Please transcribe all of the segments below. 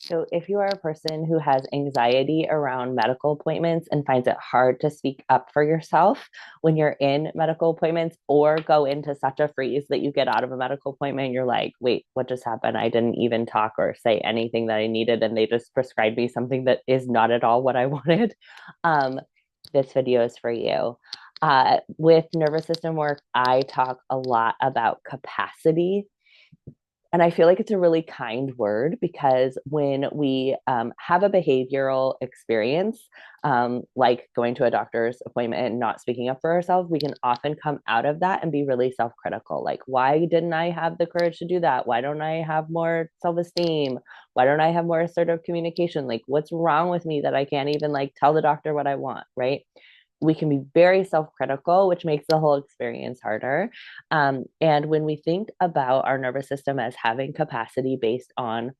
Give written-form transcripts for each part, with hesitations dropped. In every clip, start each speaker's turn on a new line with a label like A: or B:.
A: So, if you are a person who has anxiety around medical appointments and finds it hard to speak up for yourself when you're in medical appointments, or go into such a freeze that you get out of a medical appointment and you're like, wait, what just happened? I didn't even talk or say anything that I needed, and they just prescribed me something that is not at all what I wanted. Um, this video is for you. With nervous system work, I talk a lot about capacity, and I feel like it's a really kind word because when we have a behavioral experience, like going to a doctor's appointment and not speaking up for ourselves, we can often come out of that and be really self critical. Like, why didn't I have the courage to do that? Why don't I have more self esteem? Why don't I have more assertive communication? Like, what's wrong with me that I can't even like tell the doctor what I want? Right. We can be very self-critical, which makes the whole experience harder. And when we think about our nervous system as having capacity based on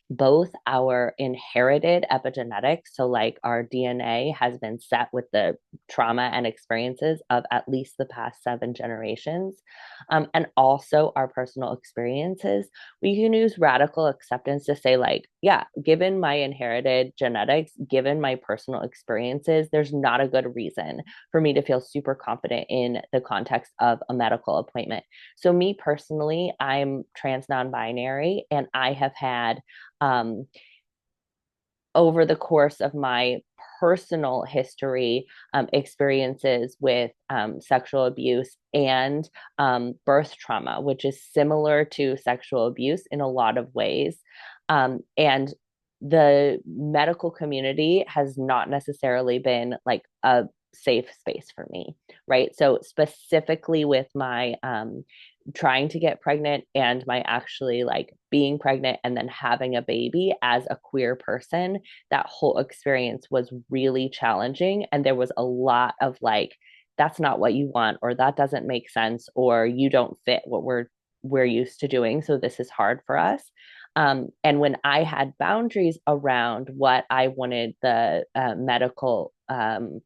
A: both our inherited epigenetics, so like our DNA has been set with the trauma and experiences of at least the past 7 generations, and also our personal experiences, we can use radical acceptance to say, like, yeah, given my inherited genetics, given my personal experiences, there's not a good reason for me to feel super confident in the context of a medical appointment. So, me personally, I'm trans non binary, and I have had um, over the course of my personal history, experiences with sexual abuse and birth trauma, which is similar to sexual abuse in a lot of ways. And the medical community has not necessarily been like a safe space for me, right? So, specifically with my trying to get pregnant and my actually like being pregnant and then having a baby as a queer person, that whole experience was really challenging. And there was a lot of like, that's not what you want, or that doesn't make sense, or you don't fit what we're used to doing. So this is hard for us. And when I had boundaries around what I wanted the medical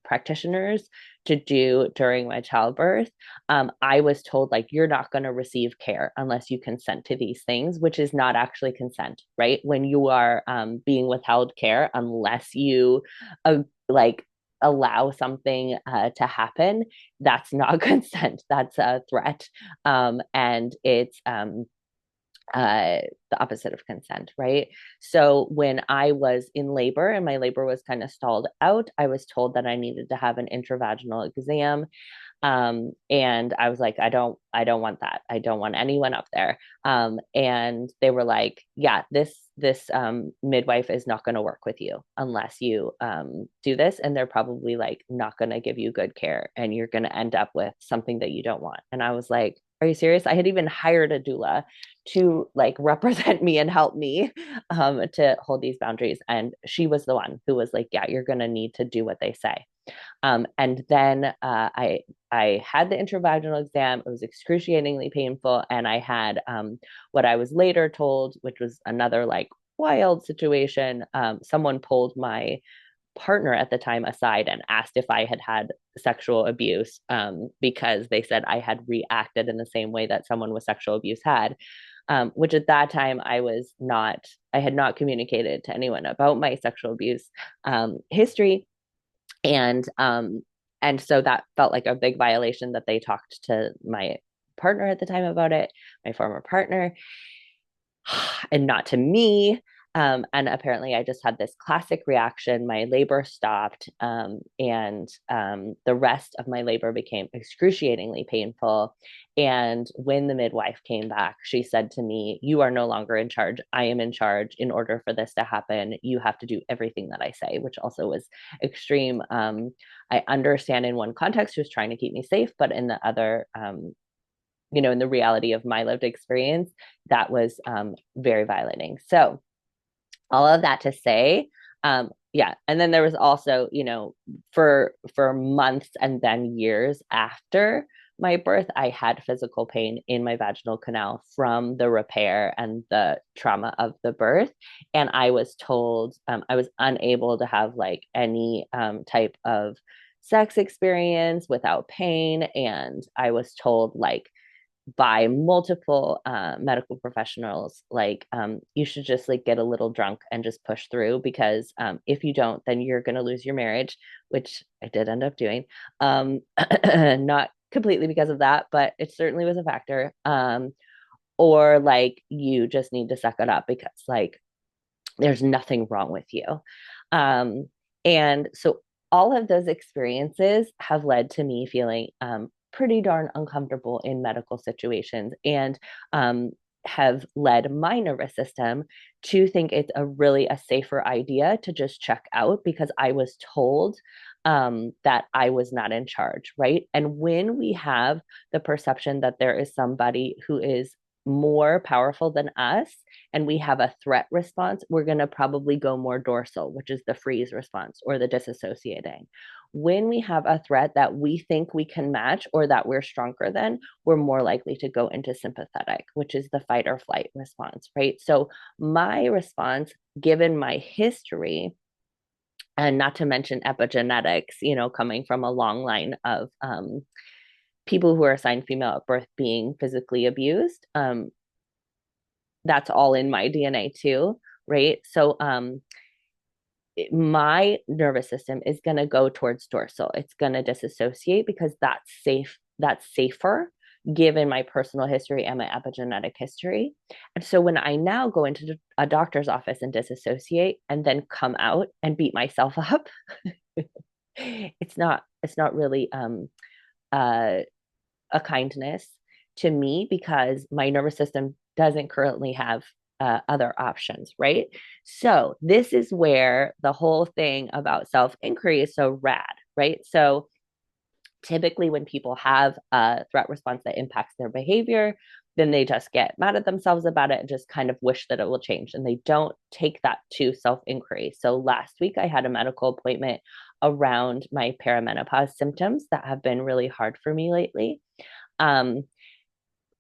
A: practitioners to do during my childbirth, I was told, like, you're not going to receive care unless you consent to these things, which is not actually consent, right? When you are being withheld care, unless you like allow something to happen, that's not consent. That's a threat. And it's the opposite of consent, right? So when I was in labor and my labor was kind of stalled out, I was told that I needed to have an intravaginal exam. And I was like, I don't want that. I don't want anyone up there. And they were like, yeah, this midwife is not going to work with you unless you do this, and they're probably like not going to give you good care, and you're going to end up with something that you don't want. And I was like, are you serious? I had even hired a doula to like represent me and help me to hold these boundaries, and she was the one who was like, yeah, you're going to need to do what they say. And then I had the intravaginal exam. It was excruciatingly painful, and I had what I was later told, which was another like wild situation. Someone pulled my partner at the time aside and asked if I had had sexual abuse, because they said I had reacted in the same way that someone with sexual abuse had. Which at that time I had not communicated to anyone about my sexual abuse history, and so that felt like a big violation that they talked to my partner at the time about it, my former partner, and not to me. And apparently, I just had this classic reaction. My labor stopped, and the rest of my labor became excruciatingly painful. And when the midwife came back, she said to me, "You are no longer in charge. I am in charge. In order for this to happen, you have to do everything that I say," which also was extreme. I understand in one context, she was trying to keep me safe, but in the other, in the reality of my lived experience, that was very violating. So, all of that to say, yeah. And then there was also, for months and then years after my birth, I had physical pain in my vaginal canal from the repair and the trauma of the birth. And I was told I was unable to have like any type of sex experience without pain. And I was told, like, by multiple medical professionals, like you should just like get a little drunk and just push through, because if you don't, then you're going to lose your marriage, which I did end up doing. Not completely because of that, but it certainly was a factor. Or like you just need to suck it up because like there's nothing wrong with you. Um, and so all of those experiences have led to me feeling pretty darn uncomfortable in medical situations, and have led my nervous system to think it's a safer idea to just check out because I was told that I was not in charge, right? And when we have the perception that there is somebody who is more powerful than us and we have a threat response, we're going to probably go more dorsal, which is the freeze response or the disassociating. When we have a threat that we think we can match or that we're stronger than, we're more likely to go into sympathetic, which is the fight or flight response, right? So, my response, given my history, and not to mention epigenetics, coming from a long line of people who are assigned female at birth being physically abused, that's all in my DNA too, right? So my nervous system is going to go towards dorsal. It's going to disassociate because that's safe. That's safer given my personal history and my epigenetic history. And so when I now go into a doctor's office and disassociate and then come out and beat myself up, it's not really uh, a kindness to me because my nervous system doesn't currently have other options, right? So, this is where the whole thing about self inquiry is so rad, right? So, typically, when people have a threat response that impacts their behavior, then they just get mad at themselves about it and just kind of wish that it will change. And they don't take that to self inquiry. So, last week I had a medical appointment around my perimenopause symptoms that have been really hard for me lately. Um,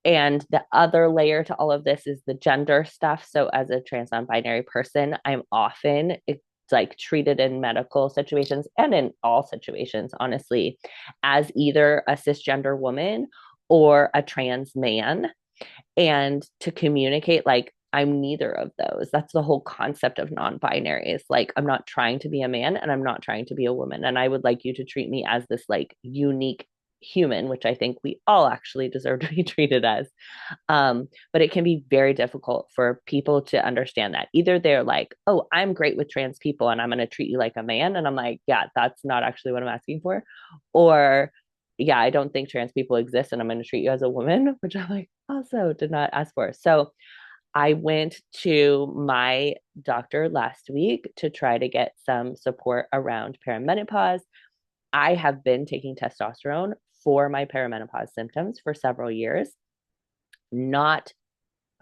A: and the other layer to all of this is the gender stuff. So, as a trans non binary person, I'm often it's like treated in medical situations and in all situations, honestly, as either a cisgender woman or a trans man. And to communicate, like, I'm neither of those. That's the whole concept of non binary is like, I'm not trying to be a man and I'm not trying to be a woman. And I would like you to treat me as this like unique human, which I think we all actually deserve to be treated as. But it can be very difficult for people to understand that. Either they're like, oh, I'm great with trans people and I'm going to treat you like a man. And I'm like, yeah, that's not actually what I'm asking for. Or, yeah, I don't think trans people exist and I'm going to treat you as a woman, which I'm like, also did not ask for. So I went to my doctor last week to try to get some support around perimenopause. I have been taking testosterone for my perimenopause symptoms for several years, not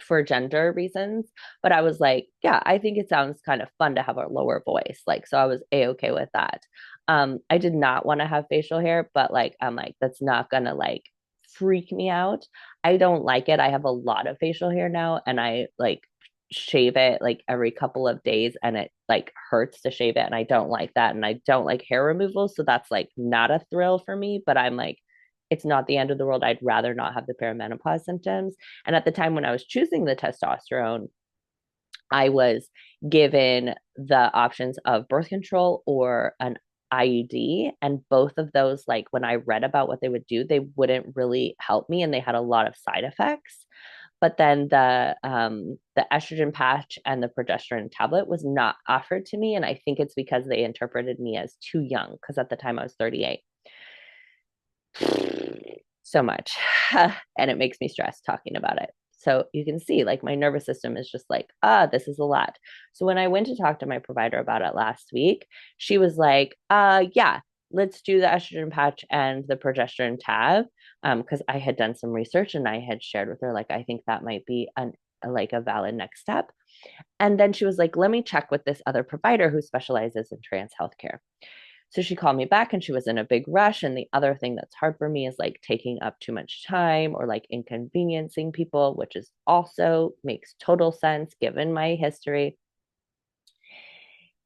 A: for gender reasons, but I was like, yeah, I think it sounds kind of fun to have a lower voice. Like, so I was a-okay with that. I did not want to have facial hair, but like, I'm like, that's not gonna like freak me out. I don't like it. I have a lot of facial hair now, and I like shave it like every couple of days, and it like hurts to shave it, and I don't like that. And I don't like hair removal, so that's like not a thrill for me, but I'm like, it's not the end of the world. I'd rather not have the perimenopause symptoms. And at the time when I was choosing the testosterone, I was given the options of birth control or an IUD. And both of those, like when I read about what they would do, they wouldn't really help me and they had a lot of side effects. But then the estrogen patch and the progesterone tablet was not offered to me. And I think it's because they interpreted me as too young, because at the time I was 38. So much. And it makes me stressed talking about it. So you can see, like, my nervous system is just like, this is a lot. So when I went to talk to my provider about it last week, she was like, yeah, let's do the estrogen patch and the progesterone tab. Because I had done some research and I had shared with her, like, I think that might be like a valid next step. And then she was like, let me check with this other provider who specializes in trans healthcare. So she called me back and she was in a big rush. And the other thing that's hard for me is like taking up too much time or like inconveniencing people, which is also makes total sense given my history.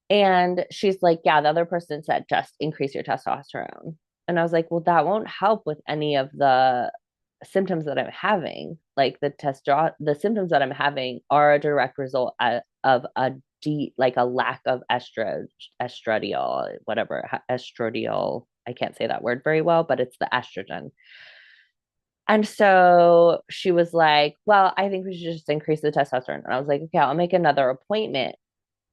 A: And she's like, yeah, the other person said just increase your testosterone. And I was like, well, that won't help with any of the symptoms that I'm having, like the symptoms that I'm having are a direct result of a like a lack of estradiol, whatever, estradiol. I can't say that word very well, but it's the estrogen. And so she was like, well, I think we should just increase the testosterone. And I was like, okay, I'll make another appointment,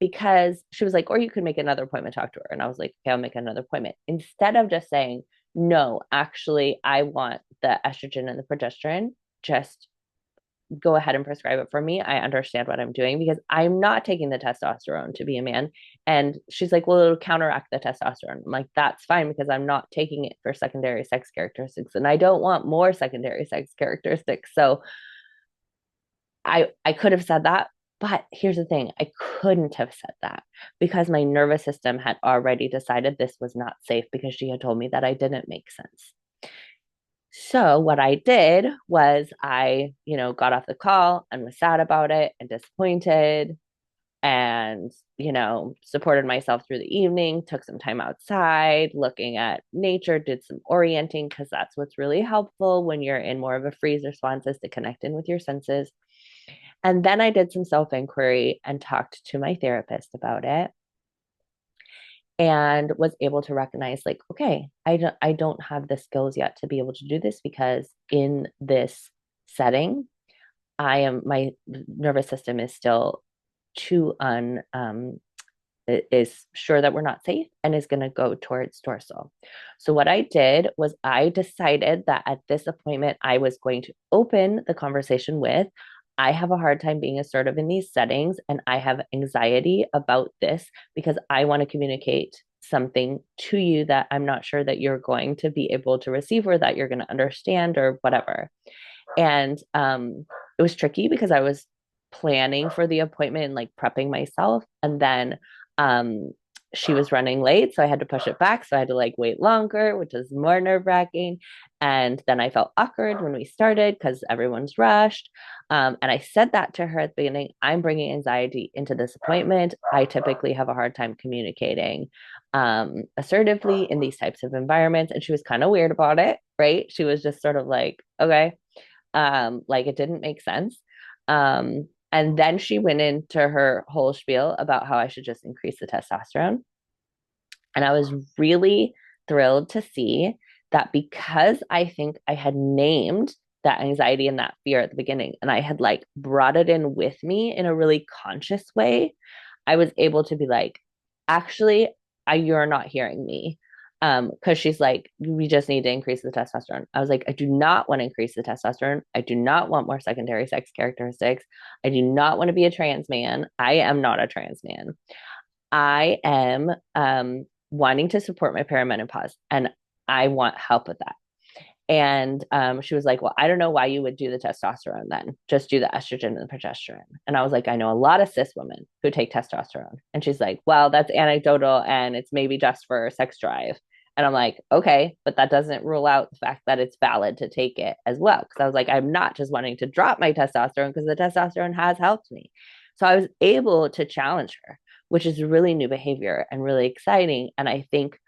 A: because she was like, or you could make another appointment, talk to her. And I was like, okay, I'll make another appointment. Instead of just saying, no, actually, I want the estrogen and the progesterone, just go ahead and prescribe it for me. I understand what I'm doing because I'm not taking the testosterone to be a man. And she's like, well, it'll counteract the testosterone. I'm like, that's fine because I'm not taking it for secondary sex characteristics and I don't want more secondary sex characteristics. So I could have said that, but here's the thing, I couldn't have said that because my nervous system had already decided this was not safe because she had told me that I didn't make sense. So what I did was I, got off the call and was sad about it and disappointed and, supported myself through the evening, took some time outside, looking at nature, did some orienting because that's what's really helpful when you're in more of a freeze response, is to connect in with your senses. And then I did some self inquiry and talked to my therapist about it and was able to recognize, like, okay, I don't have the skills yet to be able to do this because in this setting, my nervous system is still too is sure that we're not safe and is going to go towards dorsal. So what I did was I decided that at this appointment, I was going to open the conversation with, I have a hard time being assertive in these settings and I have anxiety about this because I want to communicate something to you that I'm not sure that you're going to be able to receive or that you're going to understand or whatever. And it was tricky because I was planning for the appointment and like prepping myself. And then um, she was running late. So I had to push it back. So I had to like wait longer, which is more nerve wracking. And then I felt awkward when we started because everyone's rushed. And I said that to her at the beginning, I'm bringing anxiety into this appointment. I typically have a hard time communicating assertively in these types of environments. And she was kind of weird about it, right? She was just sort of like, okay, like it didn't make sense. And then she went into her whole spiel about how I should just increase the testosterone. And I was really thrilled to see that because I think I had named that anxiety and that fear at the beginning, and I had like brought it in with me in a really conscious way, I was able to be like, actually, you're not hearing me. Because she's like, we just need to increase the testosterone. I was like, I do not want to increase the testosterone. I do not want more secondary sex characteristics. I do not want to be a trans man. I am not a trans man. I am wanting to support my perimenopause and I want help with that. And she was like, well, I don't know why you would do the testosterone then. Just do the estrogen and the progesterone. And I was like, I know a lot of cis women who take testosterone. And she's like, well, that's anecdotal and it's maybe just for sex drive. And I'm like, okay, but that doesn't rule out the fact that it's valid to take it as well. Cause I was like, I'm not just wanting to drop my testosterone because the testosterone has helped me. So I was able to challenge her, which is really new behavior and really exciting. And I think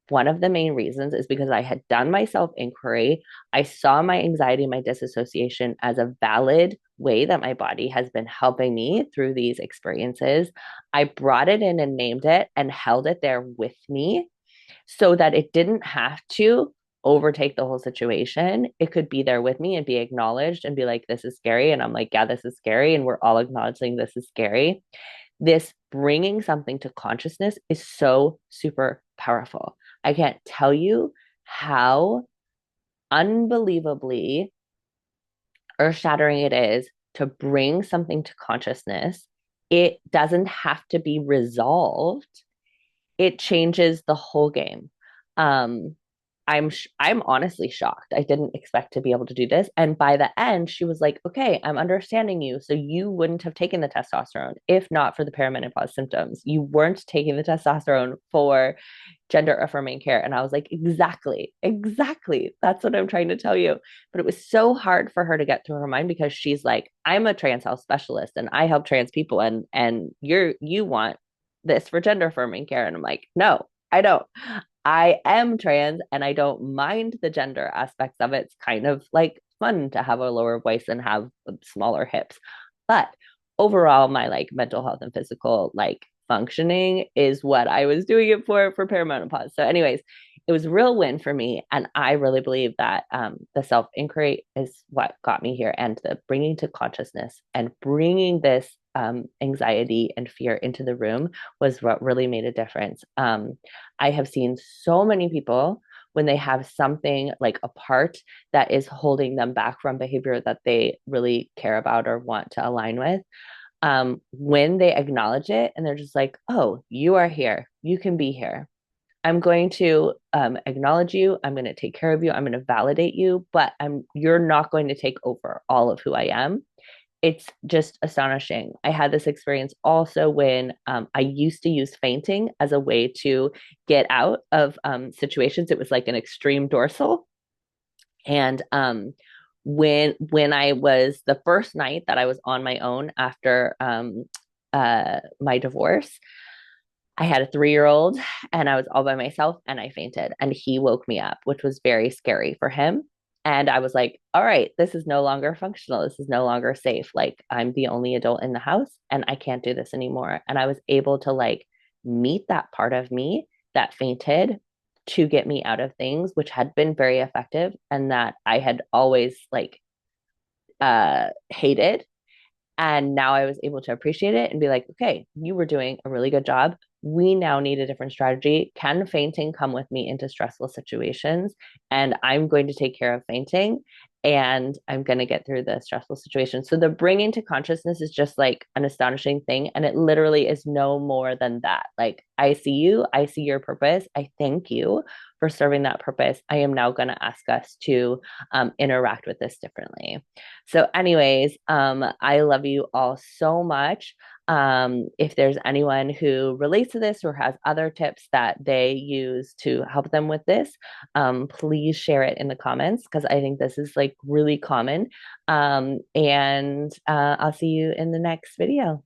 A: one of the main reasons is because I had done my self inquiry. I saw my anxiety, my disassociation as a valid way that my body has been helping me through these experiences. I brought it in and named it and held it there with me so that it didn't have to overtake the whole situation. It could be there with me and be acknowledged and be like, this is scary. And I'm like, yeah, this is scary. And we're all acknowledging this is scary. This bringing something to consciousness is so super powerful. I can't tell you how unbelievably earth shattering it is to bring something to consciousness. It doesn't have to be resolved, it changes the whole game. Um, I'm honestly shocked. I didn't expect to be able to do this. And by the end, she was like, "Okay, I'm understanding you. So you wouldn't have taken the testosterone if not for the perimenopause symptoms. You weren't taking the testosterone for gender affirming care." And I was like, "Exactly. Exactly. That's what I'm trying to tell you." But it was so hard for her to get through her mind because she's like, "I'm a trans health specialist and I help trans people and you want this for gender affirming care." And I'm like, "No, I don't. I am trans and I don't mind the gender aspects of it. It's kind of like fun to have a lower voice and have smaller hips. But overall, my like mental health and physical like functioning is what I was doing it for perimenopause. So, anyways, it was a real win for me, and I really believe that the self inquiry is what got me here, and the bringing to consciousness and bringing this anxiety and fear into the room was what really made a difference. I have seen so many people when they have something like a part that is holding them back from behavior that they really care about or want to align with, when they acknowledge it and they're just like, oh, you are here, you can be here. I'm going to acknowledge you. I'm going to take care of you. I'm going to validate you, but you're not going to take over all of who I am. It's just astonishing. I had this experience also when I used to use fainting as a way to get out of situations. It was like an extreme dorsal. And when I was the first night that I was on my own after my divorce, I had a 3-year old and I was all by myself and I fainted and he woke me up, which was very scary for him. And I was like, all right, this is no longer functional. This is no longer safe. Like, I'm the only adult in the house and I can't do this anymore. And I was able to like meet that part of me that fainted to get me out of things, which had been very effective and that I had always like hated. And now I was able to appreciate it and be like, okay, you were doing a really good job. We now need a different strategy. Can fainting come with me into stressful situations? And I'm going to take care of fainting and I'm going to get through the stressful situation. So the bringing to consciousness is just like an astonishing thing. And it literally is no more than that. Like, I see you, I see your purpose. I thank you for serving that purpose. I am now going to ask us to interact with this differently. So, anyways, I love you all so much. If there's anyone who relates to this or has other tips that they use to help them with this, please share it in the comments because I think this is like really common. And I'll see you in the next video.